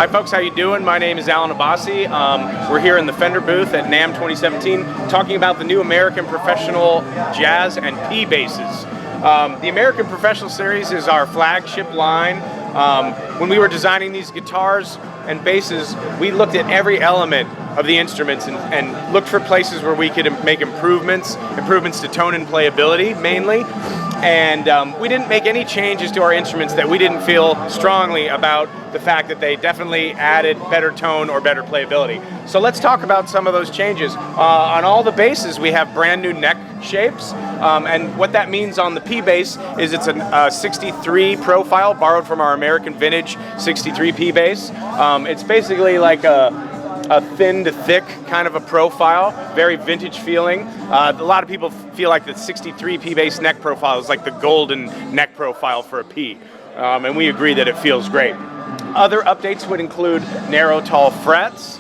Hi folks, how you doing? My name is Abbassi. We're here in the Fender booth at NAMM 2017 talking about the new American Professional Jazz and P basses. The American Professional Series is our flagship line. When we were designing these guitars and basses, we looked at every element of the instruments and looked for places where we could make improvements to tone and playability mainly. And we didn't make any changes to our instruments that we didn't feel strongly about the fact that they definitely added better tone or better playability. So let's talk about some of those changes. On all the basses we have brand new neck shapes, and what that means on the P bass is it's a 63 profile borrowed from our American vintage 63 P bass. It's basically like a thin to thick kind of a profile, very vintage feeling. A lot of people feel like the 63 P bass neck profile is like the golden neck profile for a P, and we agree that it feels great. Other updates would include narrow, tall frets.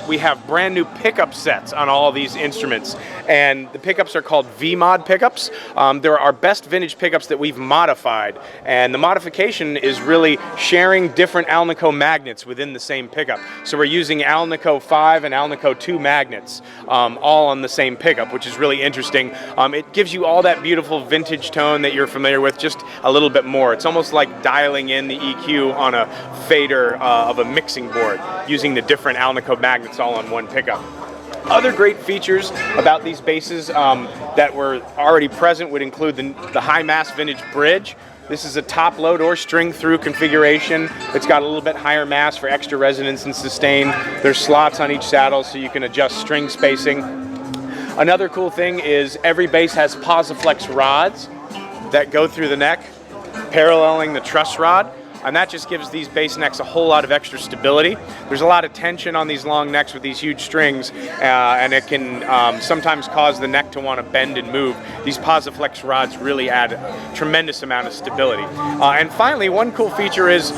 We have brand new pickup sets on all of these instruments, and the pickups are called V-Mod pickups. They're our best vintage pickups that we've modified, and the modification is really sharing different Alnico magnets within the same pickup. So we're using Alnico 5 and Alnico 2 magnets all on the same pickup, which is really interesting. It gives you all that beautiful vintage tone that you're familiar with, just a little bit more. It's almost like dialing in the EQ on a fader of a mixing board using the different Alnico magnets all on one pickup. Other great features about these basses that were already present would include the high mass vintage bridge. This is a top load or string through configuration. It's got a little bit higher mass for extra resonance and sustain. There's slots on each saddle so you can adjust string spacing. Another cool thing is every bass has Posiflex rods that go through the neck, paralleling the truss rod. And that just gives these bass necks a whole lot of extra stability. There's a lot of tension on these long necks with these huge strings, and it can sometimes cause the neck to want to bend and move. These Posiflex rods really add a tremendous amount of stability. And finally, one cool feature is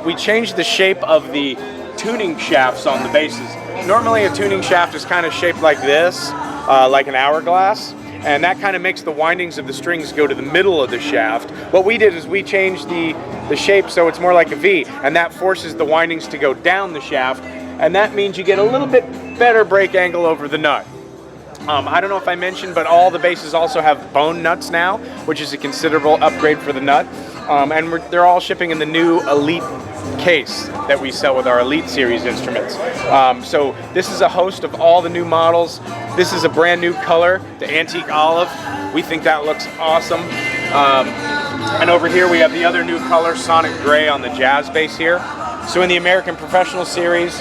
we changed the shape of the tuning shafts on the basses. Normally a tuning shaft is kind of shaped like this, like an hourglass. And that kind of makes the windings of the strings go to the middle of the shaft. What we did is we changed the shape so it's more like a V, and that forces the windings to go down the shaft, and that means you get a little bit better break angle over the nut. I don't know if I mentioned, but all the basses also have bone nuts now, which is a considerable upgrade for the nut. And they're all shipping in the new Elite case that we sell with our Elite series instruments. So this is a host of all the new models. This is a brand new color, the antique olive. We think that looks awesome. And over here we have the other new color, Sonic Gray, on the jazz bass here. So in the American Professional Series,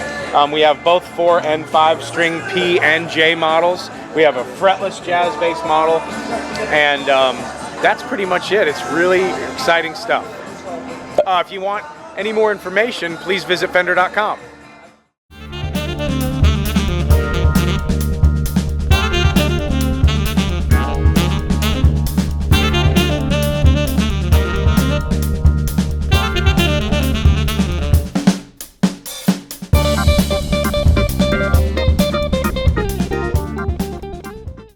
we have both 4 and 5 string P and J models. We have a fretless jazz bass model, and that's pretty much it. It's really exciting stuff. If you want any more information, please visit Fender.com.